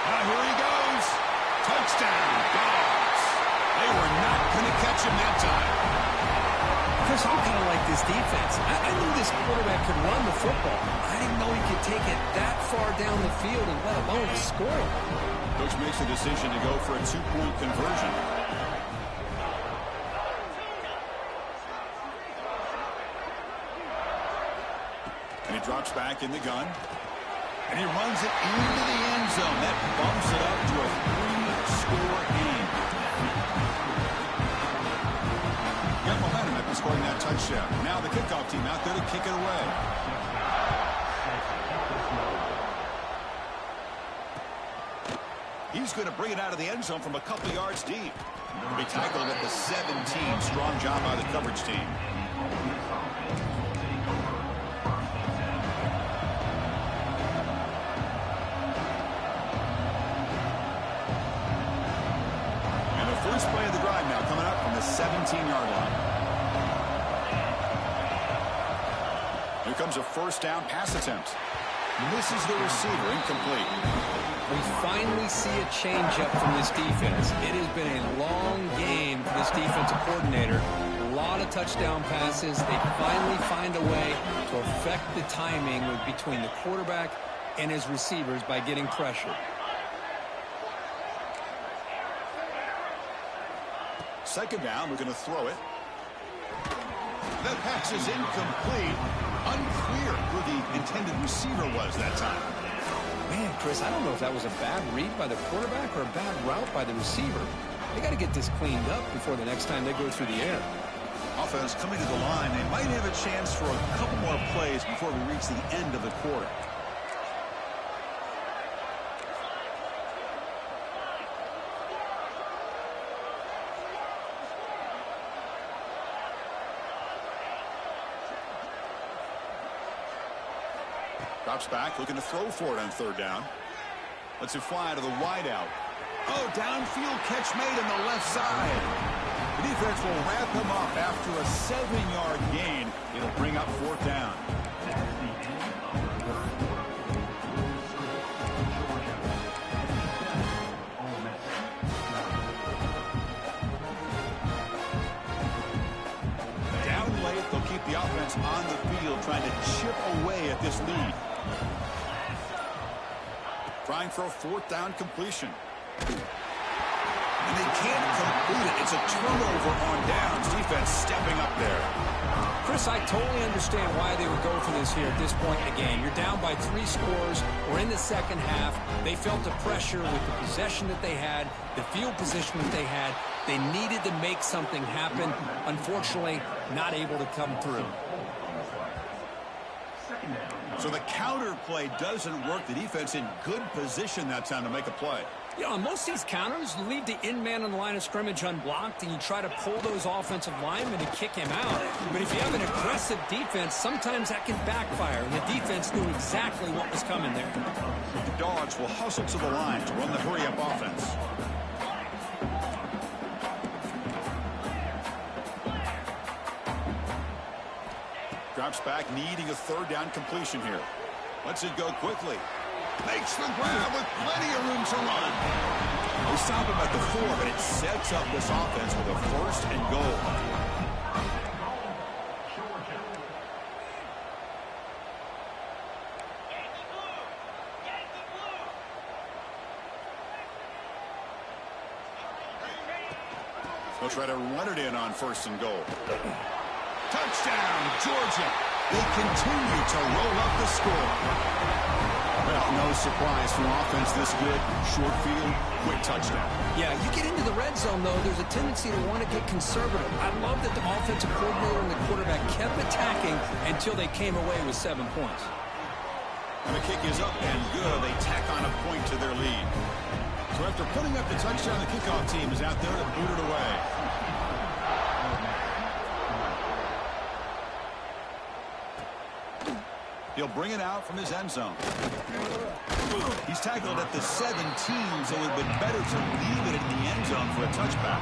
Now here he goes. Touchdown, Dogs. They were not going to catch him that time. Chris, I'm kind of like this defense. I knew this quarterback could run the football. I didn't know he could take it that far down the field and let alone score it. Coach makes the decision to go for a 2-point conversion. And he drops back in the gun. And he runs it into the end zone. That bumps it up to a 3-score game. Got momentum after scoring that touchdown. Now the kickoff team out there to kick it away. He's going to bring it out of the end zone from a couple yards deep. He'll be tackled at the 17. Strong job by the coverage team. First play of the drive now coming up from the 17-yard line. Here comes a first down pass attempt. Misses the receiver, incomplete. We finally see a changeup from this defense. It has been a long game for this defensive coordinator. A lot of touchdown passes. They finally find a way to affect the timing between the quarterback and his receivers by getting pressure. Second down, we're going to throw it. That pass is incomplete. Unclear who the intended receiver was that time. Man, Chris, I don't know if that was a bad read by the quarterback or a bad route by the receiver. They got to get this cleaned up before the next time they go through the air. Offense coming to the line. They might have a chance for a couple more plays before we reach the end of the quarter. Drops back, looking to throw for it on third down. Lets it fly to the wideout. Oh, downfield catch made on the left side. The defense will wrap him up after a 7-yard gain. It'll bring up fourth down. offense on the field trying to chip away at this lead. Trying for a fourth down completion. And they can't complete it. It's a turnover on downs. Defense stepping up there. Chris, I totally understand why they would go for this here at this point in the game. You're down by 3 scores. We're in the second half. They felt the pressure with the possession that they had, the field position that they had. They needed to make something happen. Unfortunately, not able to come through. So the counter play doesn't work. The defense in good position that time to make a play. You know, on most of these counters, you leave the in-man on the line of scrimmage unblocked, and you try to pull those offensive linemen and kick him out. But if you have an aggressive defense, sometimes that can backfire, and the defense knew exactly what was coming there. The Dogs will hustle to the line to run the hurry-up offense. Drops back, needing a third down completion here. Lets it go quickly. Makes the grab with plenty of room to run. They stop him at the 4, but it sets up this offense with a first and goal. They'll try to run it in on first and goal. Touchdown, Georgia. They continue to roll up the score. Well, no surprise from offense this good. Short field, quick touchdown. Yeah, you get into the red zone, though, there's a tendency to want to get conservative. I love that the offensive coordinator and the quarterback kept attacking until they came away with 7 points. And the kick is up and good. They tack on a point to their lead. So after putting up the touchdown, the kickoff team is out there to boot it away. He'll bring it out from his end zone. He's tackled at the 17, so it would have been better to leave it in the end zone for a touchback.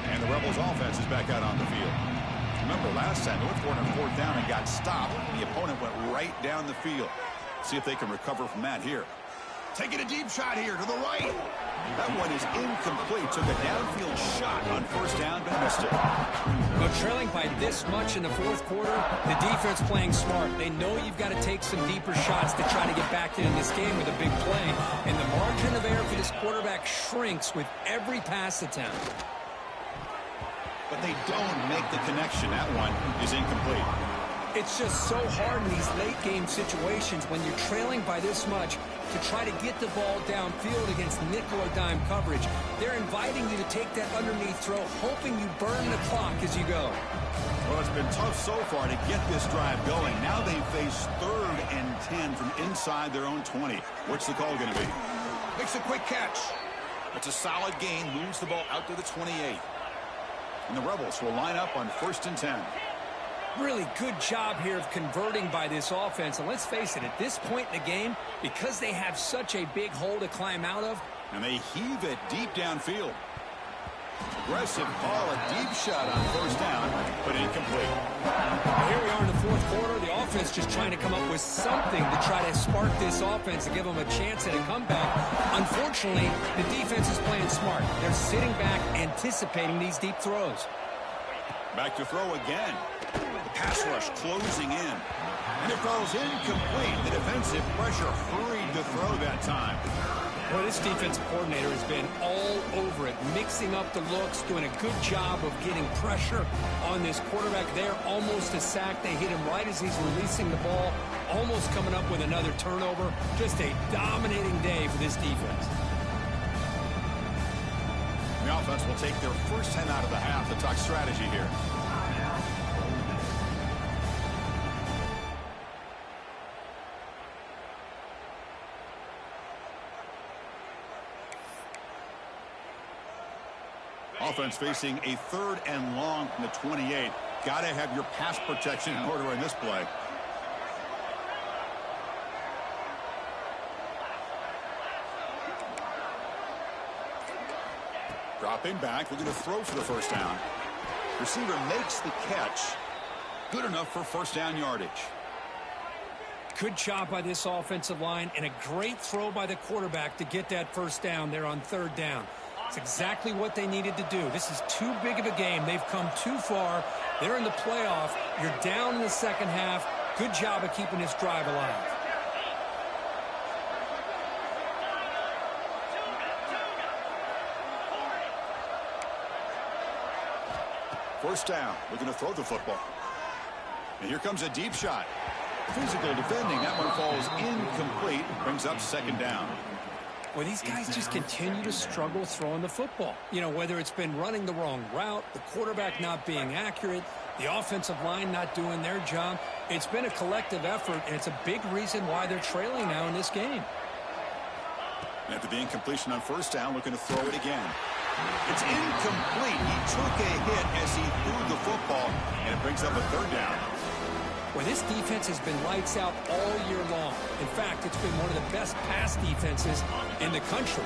And the Rebels offense is back out on the field. Remember last time, North were on a fourth down and got stopped. The opponent went right down the field. See if they can recover from that here. Taking a deep shot here to the right. That one is incomplete. Took a downfield shot on first down, but missed it. But trailing by this much in the fourth quarter, the defense playing smart. They know you've got to take some deeper shots to try to get back in this game with a big play. And the margin of error for this quarterback shrinks with every pass attempt. But they don't make the connection. That one is incomplete. It's just so hard in these late-game situations when you're trailing by this much to try to get the ball downfield against nickel or dime coverage. They're inviting you to take that underneath throw, hoping you burn the clock as you go. Well, it's been tough so far to get this drive going. Now they face 3rd and 10 from inside their own 20. What's the call going to be? Makes a quick catch. It's a solid gain, moves the ball out to the 28. And the Rebels will line up on 1st and 10. Really good job here of converting by this offense. And let's face it, at this point in the game, because they have such a big hole to climb out of. And they heave it deep downfield. Aggressive call, a deep shot on first down, but incomplete. Well, here we are in the fourth quarter. The offense just trying to come up with something to try to spark this offense and give them a chance at a comeback. Unfortunately, the defense is playing smart. They're sitting back, anticipating these deep throws. Back to throw again. The pass rush closing in. And it falls incomplete. The defensive pressure hurried to throw that time. Well, this defensive coordinator has been all over it, mixing up the looks, doing a good job of getting pressure on this quarterback there. Almost a sack. They hit him right as he's releasing the ball, almost coming up with another turnover. Just a dominating day for this defense. The offense will take their first 10 out of the half to talk strategy here. Offense facing a 3rd and long from the 28. Got to have your pass protection in order in this play. Dropping back, looking to throw for the first down. Receiver makes the catch. Good enough for first down yardage. Good job by this offensive line and a great throw by the quarterback to get that first down there on third down. It's exactly what they needed to do. This is too big of a game. They've come too far. They're in the playoff. You're down in the second half. Good job of keeping this drive alive. First down, looking to throw the football. And here comes a deep shot. Physical defending. That one falls incomplete. Brings up second down. Well, these guys just continue to struggle throwing the football. You know, whether it's been running the wrong route, the quarterback not being accurate, the offensive line not doing their job. It's been a collective effort, and it's a big reason why they're trailing now in this game. And after the incompletion on first down, looking to throw it again. It's incomplete. He took a hit as he threw the football, and it brings up a third down. Well, this defense has been lights out all year long. In fact, it's been one of the best pass defenses in the country.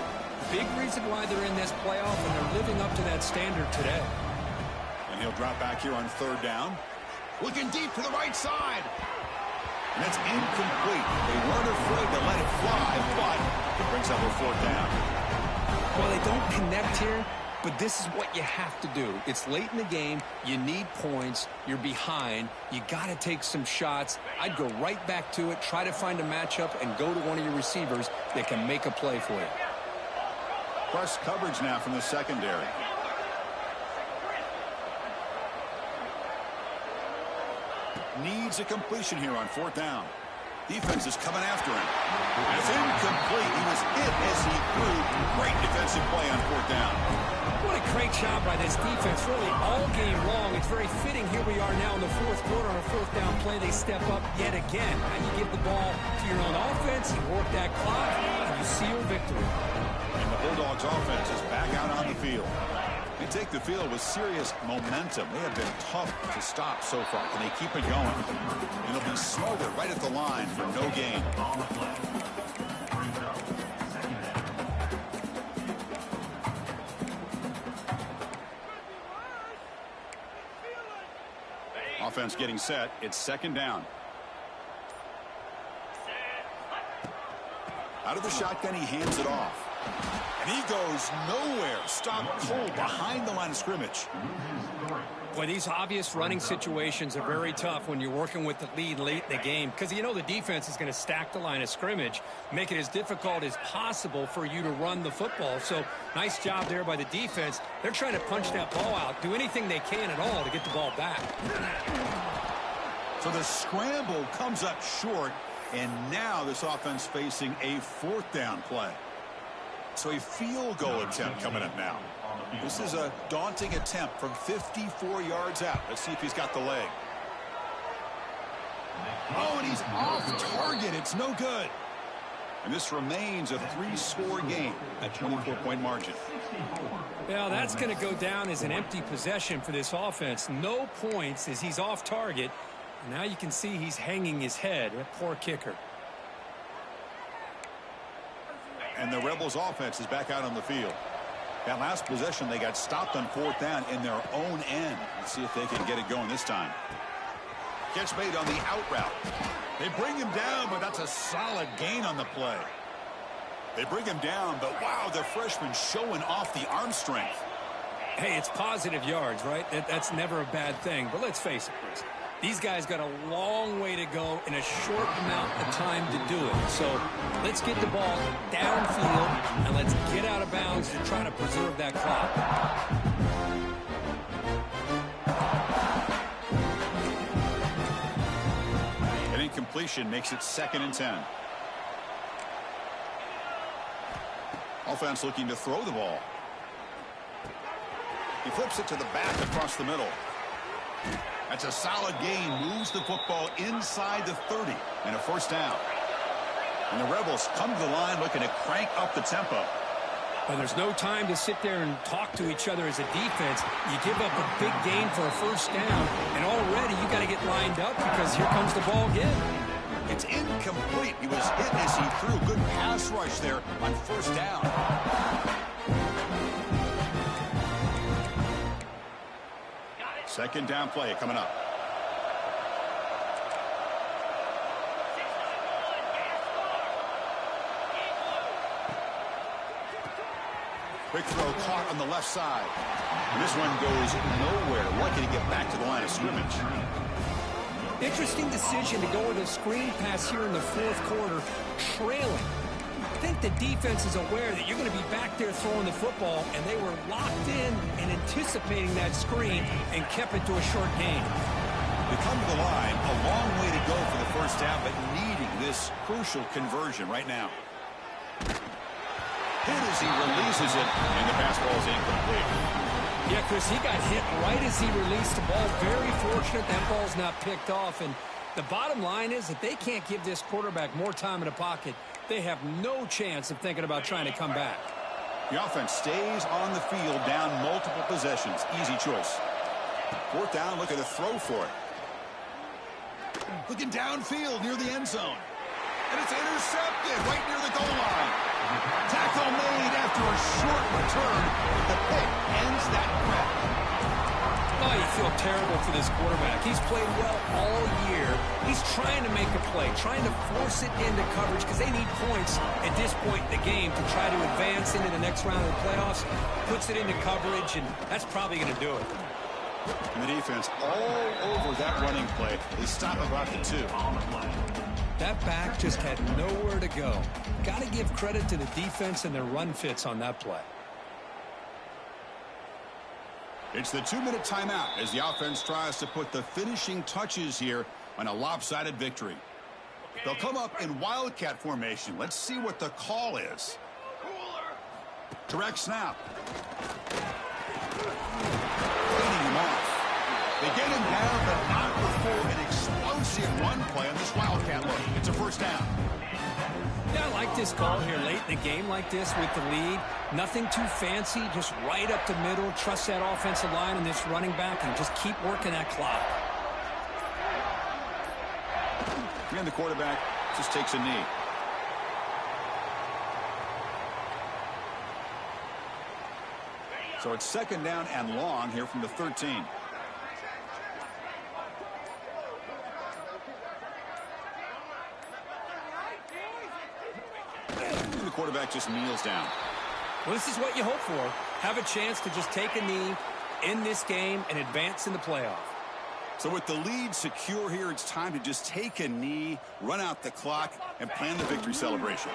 Big reason why they're in this playoff, and they're living up to that standard today. And he'll drop back here on third down. Looking deep to the right side. And it's incomplete. They weren't afraid to let it fly, but it brings up a fourth down. Well, they don't connect here, but this is what you have to do. It's late in the game. You need points. You're behind. You got to take some shots. I'd go right back to it, try to find a matchup, and go to one of your receivers that can make a play for you. Press coverage now from the secondary. Needs a completion here on fourth down. Defense is coming after him. It's incomplete. He was hit as he threw. Great defensive play on fourth down. What a great job by this defense, really all game long. It's very fitting. Here we are now in the fourth quarter on a fourth down play. They step up yet again. Now you give the ball to your own offense, you work that clock, and you seal victory. And the Bulldogs offense is back out on the field. They take the field with serious momentum. They have been tough to stop so far. Can they keep it going? And they'll be smothered right at the line for no gain. Offense getting set. It's second down. Out of the shotgun, he hands it off. And he goes nowhere. Stopped cold behind the line of scrimmage. Boy, these obvious running situations are very tough when you're working with the lead late in the game, because you know the defense is going to stack the line of scrimmage, make it as difficult as possible for you to run the football. So nice job there by the defense. They're trying to punch that ball out, do anything they can at all to get the ball back. So the scramble comes up short, and now this offense facing a fourth down play. So a field goal attempt coming up now. This is a daunting attempt from 54 yards out. Let's see if he's got the leg. Oh, and he's off target. It's no good. And this remains a three-score game at 24-point margin. Well, that's going to go down as an empty possession for this offense. No points as he's off target. And now you can see he's hanging his head. A poor kicker. And the Rebels offense is back out on the field. That last possession, they got stopped on fourth down in their own end. Let's see if they can get it going this time. Catch made on the out route. They bring him down, but that's a solid gain on the play. They bring him down, but wow, the freshman showing off the arm strength. Hey, it's positive yards, right? That's never a bad thing. But let's face it, Chris. These guys got a long way to go in a short amount of time to do it. So let's get the ball downfield and let's get out of bounds to try to preserve that clock. An incompletion makes it 2nd and 10. Offense looking to throw the ball. He flips it to the back across the middle. That's a solid gain. Moves the football inside the 30 and a first down. And the Rebels come to the line looking to crank up the tempo. Well, there's no time to sit there and talk to each other as a defense. You give up a big gain for a first down, and already you got to get lined up because here comes the ball again. It's incomplete. He was hit as he threw. Good pass rush there on first down. Second down play coming up. Quick throw caught on the left side. And this one goes nowhere. Lucky to get back to the line of scrimmage. Interesting decision to go with a screen pass here in the fourth quarter, trailing. I think the defense is aware that you're going to be back there throwing the football, and they were locked in and anticipating that screen and kept it to a short gain. They come to the line, a long way to go for the first half, but needing this crucial conversion right now. Hit as he releases it, and the pass ball is incomplete. Yeah, Chris, he got hit right as he released the ball. Very fortunate that ball's not picked off. And the bottom line is that they can't give this quarterback more time in the pocket. They have no chance of thinking about trying to come back. The offense stays on the field, down multiple possessions. Easy choice. Fourth down, look at the throw for it. Looking downfield near the end zone. And it's intercepted right near the goal line. Tackle made after a short return. The pick ends that threat. Oh, you feel terrible for this quarterback. He's played well all year. He's trying to make a play, trying to force it into coverage because they need points at this point in the game to try to advance into the next round of the playoffs. Puts it into coverage, and that's probably going to do it. And the defense all over that running play. They stop about the 2. That back just had nowhere to go. Got to give credit to the defense and their run fits on that play. It's the 2-minute timeout as the offense tries to put the finishing touches here on a lopsided victory. They'll come up in Wildcat formation. Let's see what the call is. Direct snap. Cleaning him off. They get him down, but not before an explosive run play on this Wildcat look. It's a first down. Yeah, I like this call here late in the game like this with the lead. Nothing too fancy, just right up the middle. Trust that offensive line and this running back and just keep working that clock. And the quarterback just takes a knee. So it's second down and long here from the 13. And the quarterback just kneels down. Well, this is what you hope for. Have a chance to just take a knee in this game and advance in the playoff. So with the lead secure here, it's time to just take a knee, run out the clock, and plan the victory celebration.